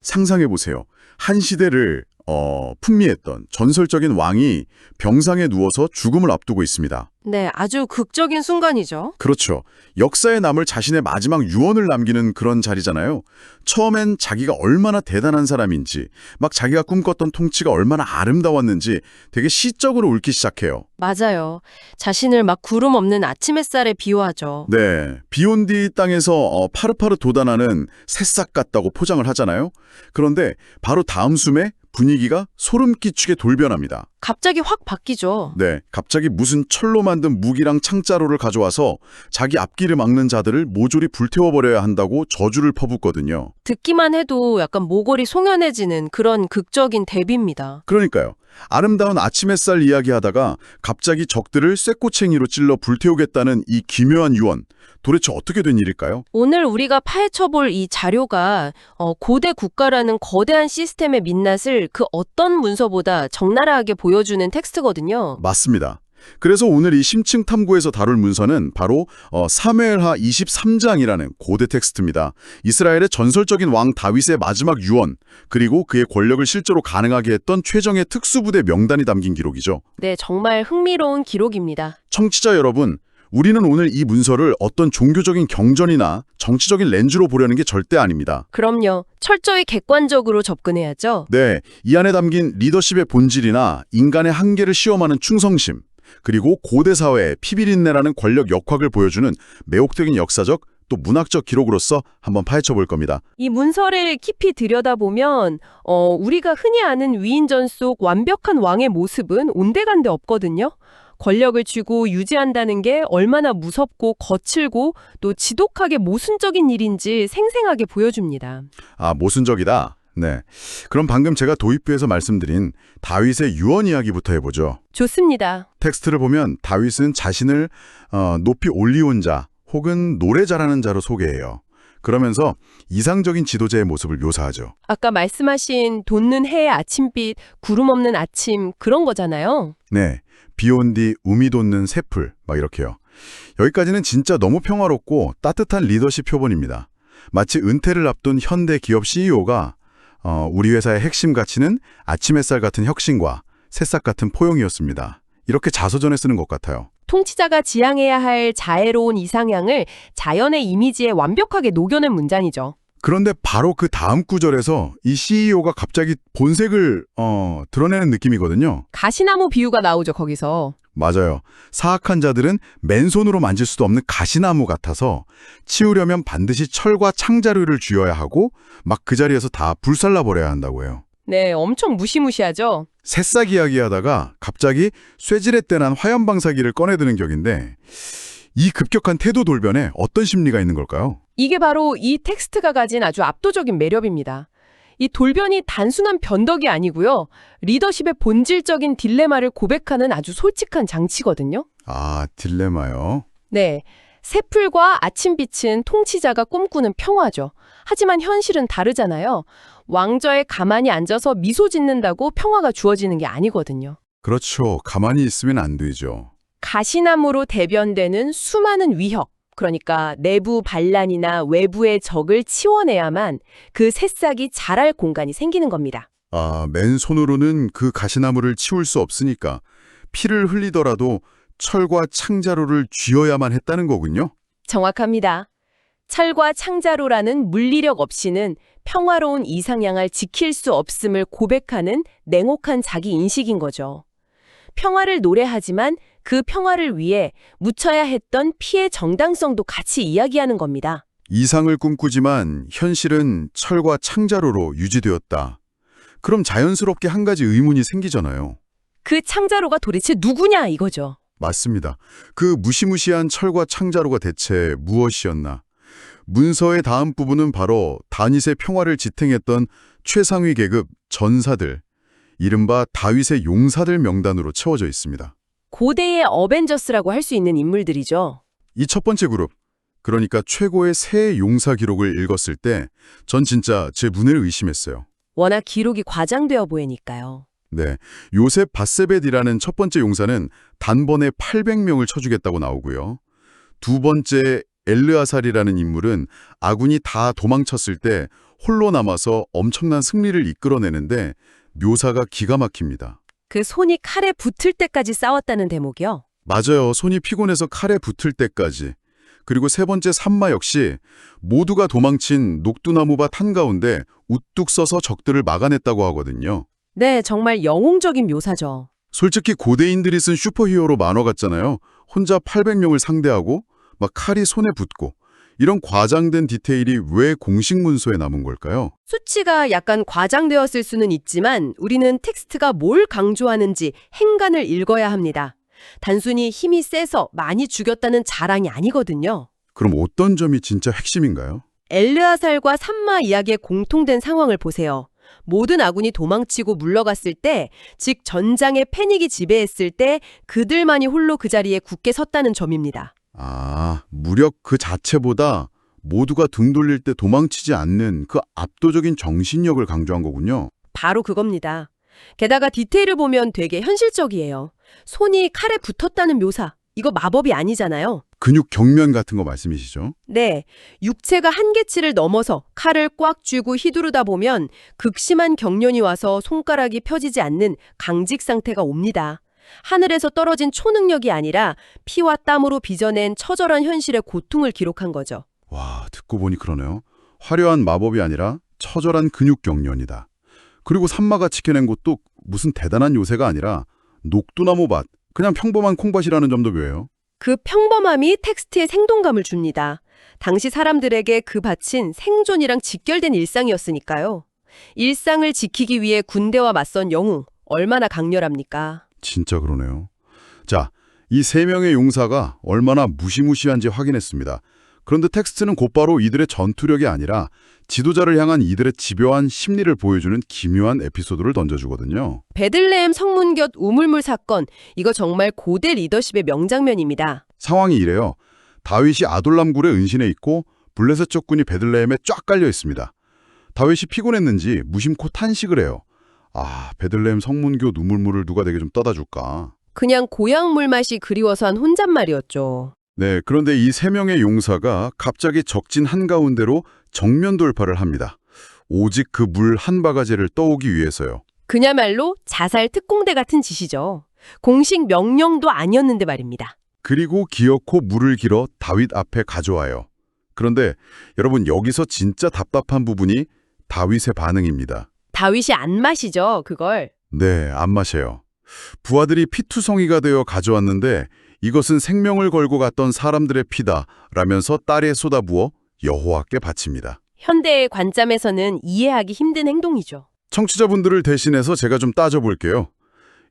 상상해보세요. 한 시대를 풍미했던 전설적인 왕이 병상에 누워서 죽음을 앞두고 있습니다. 네, 아주 극적인 순간이죠. 그렇죠. 역사에 남을 자신의 마지막 유언을 남기는 그런 자리잖아요. 처음엔 자기가 얼마나 대단한 사람인지, 막 자기가 꿈꿨던 통치가 얼마나 아름다웠는지 되게 시적으로 읊기 시작해요. 맞아요. 자신을 막 구름 없는 아침 햇살에 비유하죠. 네, 비온 뒤 땅에서 파르파르 돋아나는 새싹 같다고 포장을 하잖아요. 그런데 바로 다음 숨에 분위기가 소름 끼치게 돌변합니다. 갑자기 확 바뀌죠. 네, 갑자기 무슨 철로 만든 무기랑 창자로를 가져와서 자기 앞길을 막는 자들을 모조리 불태워버려야 한다고 저주를 퍼붓거든요. 듣기만 해도 약간 모골이 송연해지는 그런 극적인 대비입니다. 그러니까요. 아름다운 아침 햇살 이야기하다가 갑자기 적들을 쇠꼬챙이로 찔러 불태우겠다는 이 기묘한 유언. 도대체 어떻게 된 일일까요? 오늘 우리가 파헤쳐볼 이 자료가 고대 국가라는 거대한 시스템의 민낯을 그 어떤 문서보다 적나라하게 보여주는 텍스트거든요. 맞습니다. 그래서 오늘 이 심층 탐구에서 다룰 문서는 바로 사무엘하 23장이라는 고대 텍스트입니다. 이스라엘의 전설적인 왕 다윗의 마지막 유언, 그리고 그의 권력을 실제로 가능하게 했던 최정예 특수부대 명단이 담긴 기록이죠. 네, 정말 흥미로운 기록입니다. 청취자 여러분, 우리는 오늘 이 문서를 어떤 종교적인 경전이나 정치적인 렌즈로 보려는 게 절대 아닙니다. 그럼요. 철저히 객관적으로 접근해야죠. 네, 이 안에 담긴 리더십의 본질이나 인간의 한계를 시험하는 충성심, 그리고 고대 사회의 피비린내라는 권력 역학을 보여주는 매혹적인 역사적 또 문학적 기록으로서 한번 파헤쳐 볼 겁니다. 이 문서를 깊이 들여다보면 우리가 흔히 아는 위인전 속 완벽한 왕의 모습은 온데간데 없거든요. 권력을 쥐고 유지한다는 게 얼마나 무섭고 거칠고 또 지독하게 모순적인 일인지 생생하게 보여줍니다. 아, 모순적이다. 네. 그럼 방금 제가 도입부에서 말씀드린 다윗의 유언 이야기부터 해보죠. 좋습니다. 텍스트를 보면 다윗은 자신을 높이 올리온 자 혹은 노래 잘하는 자로 소개해요. 그러면서 이상적인 지도자의 모습을 묘사하죠. 아까 말씀하신 돋는 해의 아침빛, 구름 없는 아침 그런 거잖아요. 네. 비온 뒤 우미 돋는 새풀 막 이렇게요. 여기까지는 진짜 너무 평화롭고 따뜻한 리더십 표본입니다. 마치 은퇴를 앞둔 현대 기업 CEO가 우리 회사의 핵심 가치는 아침 햇살 같은 혁신과 새싹 같은 포용이었습니다. 이렇게 자서전에 쓰는 것 같아요. 통치자가 지향해야 할 자애로운 이상향을 자연의 이미지에 완벽하게 녹여낸 문장이죠. 그런데 바로 그 다음 구절에서 이 CEO가 갑자기 본색을 드러내는 느낌이거든요. 가시나무 비유가 나오죠, 거기서. 맞아요. 사악한 자들은 맨손으로 만질 수도 없는 가시나무 같아서 치우려면 반드시 철과 창자루를 쥐어야 하고 막 그 자리에서 다 불살라버려야 한다고 해요. 네, 엄청 무시무시하죠. 새싹 이야기하다가 갑자기 쇠질에 떼난 화염방사기를 꺼내드는 격인데 이 급격한 태도 돌변에 어떤 심리가 있는 걸까요? 이게 바로 이 텍스트가 가진 아주 압도적인 매력입니다. 이 돌변이 단순한 변덕이 아니고요. 리더십의 본질적인 딜레마를 고백하는 아주 솔직한 장치거든요. 아, 딜레마요. 네, 새풀과 아침빛은 통치자가 꿈꾸는 평화죠. 하지만 현실은 다르잖아요. 왕좌에 가만히 앉아서 미소 짓는다고 평화가 주어지는 게 아니거든요. 그렇죠. 가만히 있으면 안 되죠. 가시나무로 대변되는 수많은 위협, 그러니까 내부 반란이나 외부의 적을 치워내야만 그 새싹이 자랄 공간이 생기는 겁니다. 아, 맨손으로는 그 가시나무를 치울 수 없으니까 피를 흘리더라도 철과 창자루를 쥐어야만 했다는 거군요. 정확합니다. 철과 창자로라는 물리력 없이는 평화로운 이상향을 지킬 수 없음을 고백하는 냉혹한 자기 인식인 거죠. 평화를 노래하지만 그 평화를 위해 묻혀야 했던 피의 정당성도 같이 이야기하는 겁니다. 이상을 꿈꾸지만 현실은 철과 창자루로 유지되었다. 그럼 자연스럽게 한 가지 의문이 생기잖아요. 그 창자로가 도대체 누구냐 이거죠. 맞습니다. 그 무시무시한 철과 창자루가 대체 무엇이었나? 문서의 다음 부분은 바로 다윗의 평화를 지탱했던 최상위 계급 전사들, 이른바 다윗의 용사들 명단으로 채워져 있습니다. 고대의 어벤져스라고 할 수 있는 인물들이죠. 이 첫 번째 그룹, 그러니까 최고의 새 용사 기록을 읽었을 때 전 진짜 제 눈을 의심했어요. 워낙 기록이 과장되어 보이니까요. 네, 요셉 바세벳이라는 첫 번째 용사는 단번에 800명을 쳐주겠다고 나오고요. 두 번째 엘르아살이라는 인물은 아군이 다 도망쳤을 때 홀로 남아서 엄청난 승리를 이끌어내는데 묘사가 기가 막힙니다. 그 손이 칼에 붙을 때까지 싸웠다는 대목이요. 맞아요. 손이 피곤해서 칼에 붙을 때까지. 그리고 세 번째 산마 역시 모두가 도망친 녹두나무밭 한가운데 우뚝 서서 적들을 막아냈다고 하거든요. 네, 정말 영웅적인 묘사죠. 솔직히 고대인들이 쓴 슈퍼히어로 만화 같잖아요. 혼자 800명을 상대하고 막 칼이 손에 붙고 이런 과장된 디테일이 왜 공식 문서에 남은 걸까요? 수치가 약간 과장되었을 수는 있지만 우리는 텍스트가 뭘 강조하는지 행간을 읽어야 합니다. 단순히 힘이 세서 많이 죽였다는 자랑이 아니거든요. 그럼 어떤 점이 진짜 핵심인가요? 엘르아살과 산마 이야기의 공통된 상황을 보세요. 모든 아군이 도망치고 물러갔을 때, 즉 전장의 패닉이 지배했을 때 그들만이 홀로 그 자리에 굳게 섰다는 점입니다. 아, 무력 그 자체보다 모두가 등 돌릴 때 도망치지 않는 그 압도적인 정신력을 강조한 거군요. 바로 그겁니다. 게다가 디테일을 보면 되게 현실적이에요. 손이 칼에 붙었다는 묘사, 이거 마법이 아니잖아요. 근육 경련 같은 거 말씀이시죠? 네, 육체가 한계치를 넘어서 칼을 꽉 쥐고 휘두르다 보면 극심한 경련이 와서 손가락이 펴지지 않는 강직 상태가 옵니다. 하늘에서 떨어진 초능력이 아니라 피와 땀으로 빚어낸 처절한 현실의 고통을 기록한 거죠. 와, 듣고 보니 그러네요. 화려한 마법이 아니라 처절한 근육 경련이다. 그리고 산마가 지켜낸 것도 무슨 대단한 요새가 아니라 녹두나무밭, 그냥 평범한 콩밭이라는 점도 묘해요. 그 평범함이 텍스트에 생동감을 줍니다. 당시 사람들에게 그 밭은 생존이랑 직결된 일상이었으니까요. 일상을 지키기 위해 군대와 맞선 영웅, 얼마나 강렬합니까? 진짜 그러네요. 자, 이 세 명의 용사가 얼마나 무시무시한지 확인했습니다. 그런데 텍스트는 곧바로 이들의 전투력이 아니라 지도자를 향한 이들의 집요한 심리를 보여주는 기묘한 에피소드를 던져주거든요. 베들레헴 성문곁 우물물 사건, 이거 정말 고대 리더십의 명장면입니다. 상황이 이래요. 다윗이 아돌람 굴에 은신해 있고 블레셋 적군이 베들레헴에 쫙 깔려 있습니다. 다윗이 피곤했는지 무심코 탄식을 해요. 아, 베들레헴 성문교 우물물을 누가 내게 좀 떠다 줄까? 그냥 고향 물맛이 그리워서 한 혼잣말이었죠. 네, 그런데 이 세 명의 용사가 갑자기 적진 한가운데로 정면 돌파를 합니다. 오직 그 물 한 바가지를 떠오기 위해서요. 그야말로 자살 특공대 같은 짓이죠. 공식 명령도 아니었는데 말입니다. 그리고 기어코 물을 길어 다윗 앞에 가져와요. 그런데 여러분, 여기서 진짜 답답한 부분이 다윗의 반응입니다. 다윗이 안 마시죠, 그걸. 네, 안 마셔요. 부하들이 피투성이가 되어 가져왔는데 이것은 생명을 걸고 갔던 사람들의 피다 라면서 딸에 쏟아부어 여호와께 바칩니다. 현대의 관점에서는 이해하기 힘든 행동이죠. 청취자분들을 대신해서 제가 좀 따져볼게요.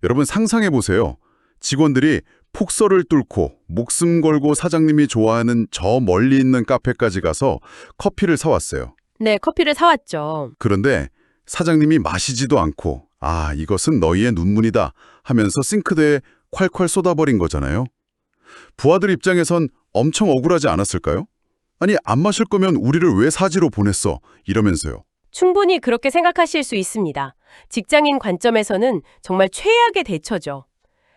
여러분 상상해보세요. 직원들이 폭설을 뚫고 목숨 걸고 사장님이 좋아하는 저 멀리 있는 카페까지 가서 커피를 사왔어요. 네, 커피를 사왔죠. 그런데 사장님이 마시지도 않고 아, 이것은 너희의 눈물이다 하면서 싱크대에 콸콸 쏟아버린 거잖아요. 부하들 입장에선 엄청 억울하지 않았을까요? 아니, 안 마실 거면 우리를 왜 사지로 보냈어? 이러면서요. 충분히 그렇게 생각하실 수 있습니다. 직장인 관점에서는 정말 최악의 대처죠.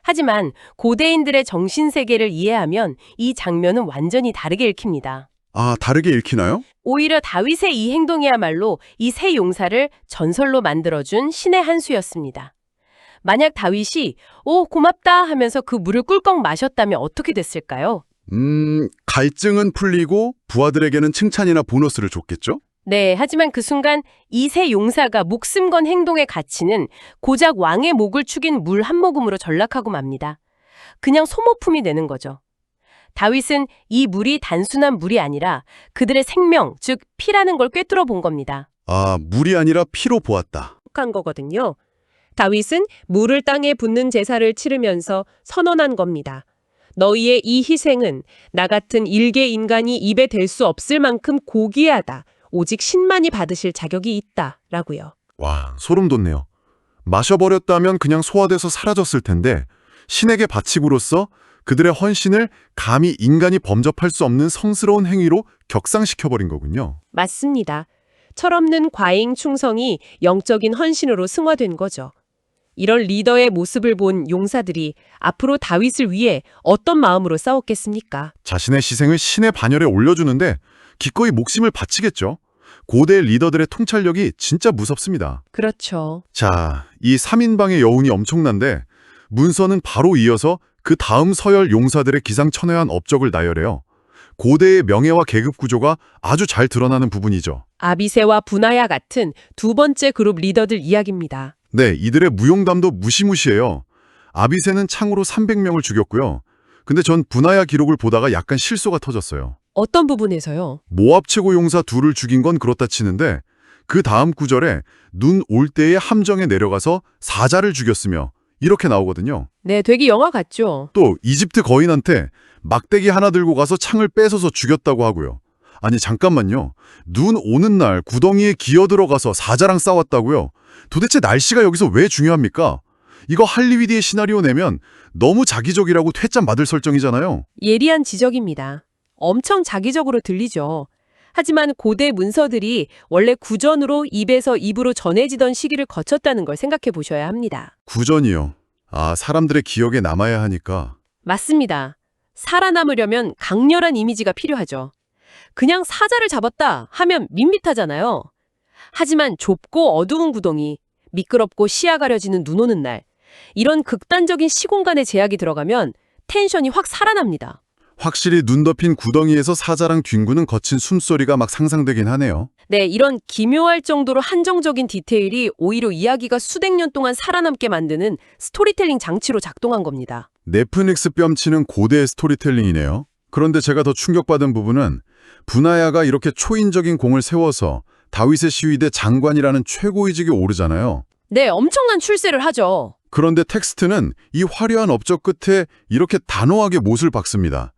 하지만 고대인들의 정신세계를 이해하면 이 장면은 완전히 다르게 읽힙니다. 아, 다르게 읽히나요? 오히려 다윗의 이 행동이야말로 이 세 용사를 전설로 만들어준 신의 한 수였습니다. 만약 다윗이 오 고맙다 하면서 그 물을 꿀꺽 마셨다면 어떻게 됐을까요? 갈증은 풀리고 부하들에게는 칭찬이나 보너스를 줬겠죠? 네, 하지만 그 순간 이 세 용사가 목숨 건 행동의 가치는 고작 왕의 목을 축인 물 한 모금으로 전락하고 맙니다. 그냥 소모품이 되는 거죠. 다윗은 이 물이 단순한 물이 아니라 그들의 생명, 즉 피라는 걸 꿰뚫어 본 겁니다. 아, 물이 아니라 피로 보았다. 한 거거든요. 다윗은 물을 땅에 붓는 제사를 치르면서 선언한 겁니다. 너희의 이 희생은 나 같은 일개 인간이 입에 댈 수 없을 만큼 고귀하다. 오직 신만이 받으실 자격이 있다. 라고요. 와, 소름 돋네요. 마셔버렸다면 그냥 소화돼서 사라졌을 텐데 신에게 바치고로써 그들의 헌신을 감히 인간이 범접할 수 없는 성스러운 행위로 격상시켜버린 거군요. 맞습니다. 철없는 과잉 충성이 영적인 헌신으로 승화된 거죠. 이런 리더의 모습을 본 용사들이 앞으로 다윗을 위해 어떤 마음으로 싸웠겠습니까? 자신의 희생을 신의 반열에 올려주는데 기꺼이 목숨을 바치겠죠. 고대 리더들의 통찰력이 진짜 무섭습니다. 그렇죠. 자, 이 3인방의 여운이 엄청난데 문서는 바로 이어서 그 다음 서열 용사들의 기상천외한 업적을 나열해요. 고대의 명예와 계급 구조가 아주 잘 드러나는 부분이죠. 아비세와 분하야 같은 두 번째 그룹 리더들 이야기입니다. 네, 이들의 무용담도 무시무시해요. 아비세는 창으로 300명을 죽였고요. 근데 전 분하야 기록을 보다가 약간 실소가 터졌어요. 어떤 부분에서요? 모압 최고 용사 둘을 죽인 건 그렇다 치는데 그 다음 구절에 눈 올 때에 함정에 내려가서 사자를 죽였으며 이렇게 나오거든요. 네, 되게 영화 같죠? 또 이집트 거인한테 막대기 하나 들고 가서 창을 뺏어서 죽였다고 하고요. 아니 잠깐만요. 눈 오는 날 구덩이에 기어 들어가서 사자랑 싸웠다고요? 도대체 날씨가 여기서 왜 중요합니까? 이거 할리위드의 시나리오 내면 너무 자기적이라고 퇴짜 맞을 설정이잖아요. 예리한 지적입니다. 엄청 자기적으로 들리죠. 하지만 고대 문서들이 원래 구전으로 입에서 입으로 전해지던 시기를 거쳤다는 걸 생각해 보셔야 합니다. 구전이요. 아, 사람들의 기억에 남아야 하니까. 맞습니다. 살아남으려면 강렬한 이미지가 필요하죠. 그냥 사자를 잡았다 하면 밋밋하잖아요. 하지만 좁고 어두운 구덩이, 미끄럽고 시야 가려지는 눈 오는 날, 이런 극단적인 시공간의 제약이 들어가면 텐션이 확 살아납니다. 확실히 눈 덮인 구덩이에서 사자랑 뒹구는 거친 숨소리가 막 상상되긴 하네요. 네, 이런 기묘할 정도로 한정적인 디테일이 오히려 이야기가 수백 년 동안 살아남게 만드는 스토리텔링 장치로 작동한 겁니다. 넷플릭스 뺨치는 고대의 스토리텔링이네요. 그런데 제가 더 충격받은 부분은 분하야가 이렇게 초인적인 공을 세워서 다윗의 시위대 장관이라는 최고위직에 오르잖아요. 네, 엄청난 출세를 하죠. 그런데 텍스트는 이 화려한 업적 끝에 이렇게 단호하게 못을 박습니다.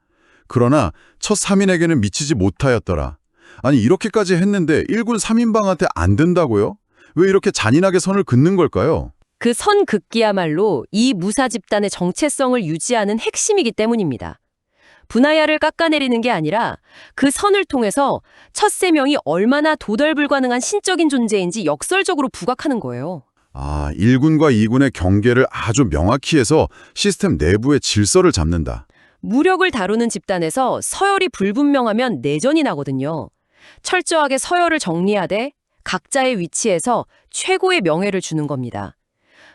그러나 첫 3인에게는 미치지 못하였더라. 아니 이렇게까지 했는데 1군 3인방한테 안 된다고요? 왜 이렇게 잔인하게 선을 긋는 걸까요? 그 선 긋기야말로 이 무사 집단의 정체성을 유지하는 핵심이기 때문입니다. 분하야를 깎아내리는 게 아니라 그 선을 통해서 첫 3명이 얼마나 도달불가능한 신적인 존재인지 역설적으로 부각하는 거예요. 아, 1군과 2군의 경계를 아주 명확히 해서 시스템 내부의 질서를 잡는다. 무력을 다루는 집단에서 서열이 불분명하면 내전이 나거든요. 철저하게 서열을 정리하되 각자의 위치에서 최고의 명예를 주는 겁니다.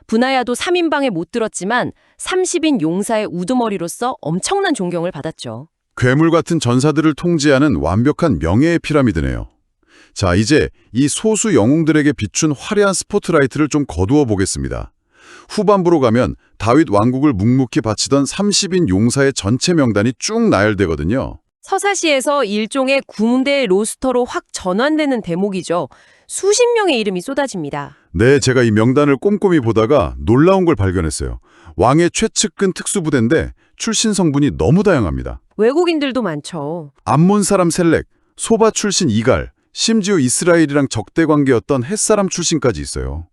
분하야도 3인방에 못 들었지만 30인 용사의 우두머리로서 엄청난 존경을 받았죠. 괴물 같은 전사들을 통제하는 완벽한 명예의 피라미드네요. 자, 이제 이 소수 영웅들에게 비춘 화려한 스포트라이트를 좀 거두어 보겠습니다. 후반부로 가면 다윗 왕국을 묵묵히 바치던 30인 용사의 전체 명단이 쭉 나열되거든요. 서사시에서 일종의 군대 로스터로 확 전환되는 대목이죠. 수십 명의 이름이 쏟아집니다. 네, 제가 이 명단을 꼼꼼히 보다가 놀라운 걸 발견했어요. 왕의 최측근 특수부대인데 출신 성분이 너무 다양합니다. 외국인들도 많죠. 암몬 사람 셀렉, 소바 출신 이갈, 심지어 이스라엘이랑 적대 관계였던 햇사람 출신까지 있어요.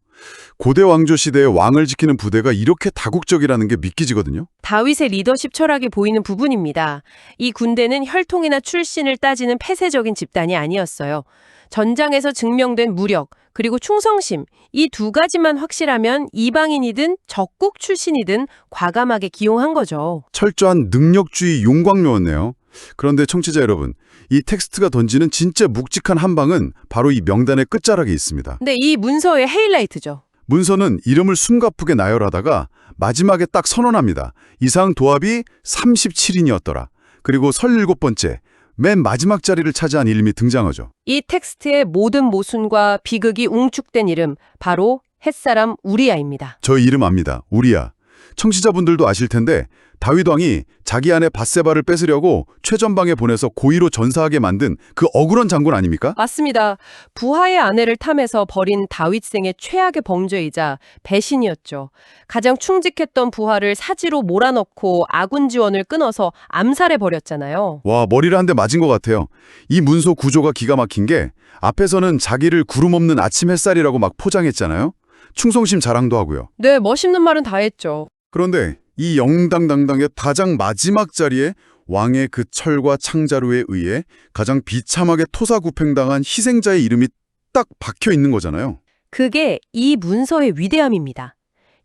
고대 왕조 시대의 왕을 지키는 부대가 이렇게 다국적이라는 게 믿기지거든요. 다윗의 리더십 철학이 보이는 부분입니다. 이 군대는 혈통이나 출신을 따지는 폐쇄적인 집단이 아니었어요. 전장에서 증명된 무력, 그리고 충성심, 이 두 가지만 확실하면 이방인이든 적국 출신이든 과감하게 기용한 거죠. 철저한 능력주의 용광로였네요. 그런데 청취자 여러분, 이 텍스트가 던지는 진짜 묵직한 한 방은 바로 이 명단의 끝자락에 있습니다. 근데 이 문서의 하이라이트죠. 문서는 이름을 숨가쁘게 나열하다가 마지막에 딱 선언합니다. 이상 도합이 37인이었더라. 그리고 37번째, 맨 마지막 자리를 차지한 이름이 등장하죠. 이 텍스트의 모든 모순과 비극이 웅축된 이름, 바로 햇사람 우리야입니다. 저 이름 압니다. 우리야. 청취자분들도 아실 텐데 다윗 왕이 자기 아내 밧세바를 뺏으려고 최전방에 보내서 고의로 전사하게 만든 그 억울한 장군 아닙니까? 맞습니다. 부하의 아내를 탐해서 벌인 다윗생의 최악의 범죄이자 배신이었죠. 가장 충직했던 부하를 사지로 몰아넣고 아군 지원을 끊어서 암살해버렸잖아요. 와, 머리를 한 대 맞은 것 같아요. 이 문서 구조가 기가 막힌 게 앞에서는 자기를 구름 없는 아침 햇살이라고 막 포장했잖아요. 충성심 자랑도 하고요. 네, 멋있는 말은 다 했죠. 그런데 이 영당당당의 가장 마지막 자리에 왕의 그 철과 창자루에 의해 가장 비참하게 토사구팽당한 희생자의 이름이 딱 박혀 있는 거잖아요. 그게 이 문서의 위대함입니다.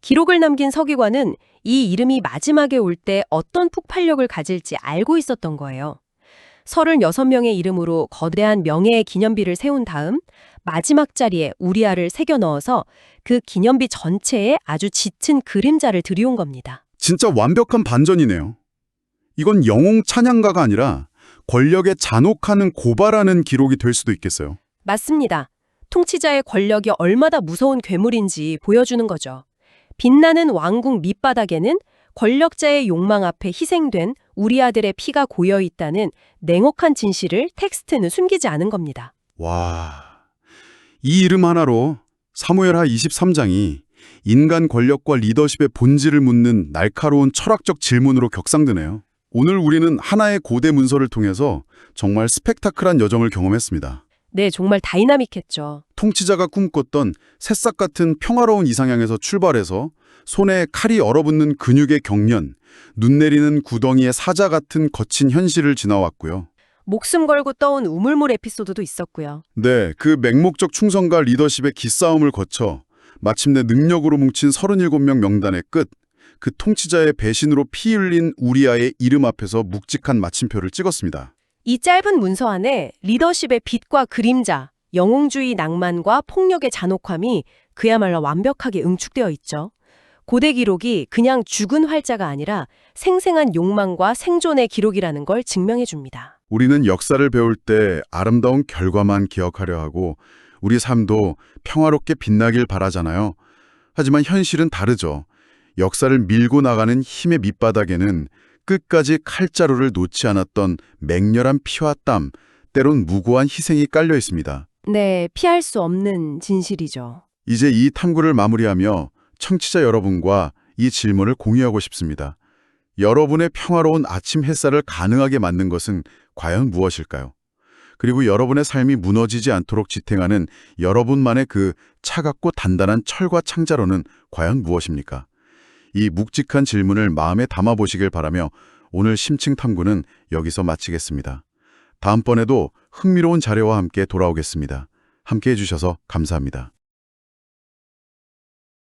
기록을 남긴 서기관은 이 이름이 마지막에 올 때 어떤 폭발력을 가질지 알고 있었던 거예요. 36명의 이름으로 거대한 명예의 기념비를 세운 다음 마지막 자리에 우리아를 새겨 넣어서 그 기념비 전체에 아주 짙은 그림자를 들이온 겁니다. 진짜 완벽한 반전이네요. 이건 영웅 찬양가가 아니라 권력에 잔혹하는 고발하는 기록이 될 수도 있겠어요. 맞습니다. 통치자의 권력이 얼마나 무서운 괴물인지 보여주는 거죠. 빛나는 왕궁 밑바닥에는 권력자의 욕망 앞에 희생된 우리 아들의 피가 고여 있다는 냉혹한 진실을 텍스트는 숨기지 않은 겁니다. 와, 이 이름 하나로 사무엘하 23장이 인간 권력과 리더십의 본질을 묻는 날카로운 철학적 질문으로 격상되네요. 오늘 우리는 하나의 고대 문서를 통해서 정말 스펙타클한 여정을 경험했습니다. 네, 정말 다이나믹했죠. 통치자가 꿈꿨던 새싹 같은 평화로운 이상향에서 출발해서 손에 칼이 얼어붙는 근육의 경련, 눈 내리는 구덩이의 사자 같은 거친 현실을 지나왔고요. 목숨 걸고 떠온 우물물 에피소드도 있었고요. 네, 그 맹목적 충성과 리더십의 기싸움을 거쳐 마침내 능력으로 뭉친 37명 명단의 끝, 그 통치자의 배신으로 피 흘린 우리아의 이름 앞에서 묵직한 마침표를 찍었습니다. 이 짧은 문서 안에 리더십의 빛과 그림자, 영웅주의 낭만과 폭력의 잔혹함이 그야말로 완벽하게 응축되어 있죠. 고대 기록이 그냥 죽은 활자가 아니라 생생한 욕망과 생존의 기록이라는 걸 증명해 줍니다. 우리는 역사를 배울 때 아름다운 결과만 기억하려 하고 우리 삶도 평화롭게 빛나길 바라잖아요. 하지만 현실은 다르죠. 역사를 밀고 나가는 힘의 밑바닥에는 끝까지 칼자루를 놓지 않았던 맹렬한 피와 땀, 때론 무고한 희생이 깔려 있습니다. 네, 피할 수 없는 진실이죠. 이제 이 탐구를 마무리하며 청취자 여러분과 이 질문을 공유하고 싶습니다. 여러분의 평화로운 아침 햇살을 가능하게 만든 것은 과연 무엇일까요? 그리고 여러분의 삶이 무너지지 않도록 지탱하는 여러분만의 그 차갑고 단단한 철과 창자로는 과연 무엇입니까? 이 묵직한 질문을 마음에 담아보시길 바라며 오늘 심층 탐구는 여기서 마치겠습니다. 다음번에도 흥미로운 자료와 함께 돌아오겠습니다. 함께해 주셔서 감사합니다.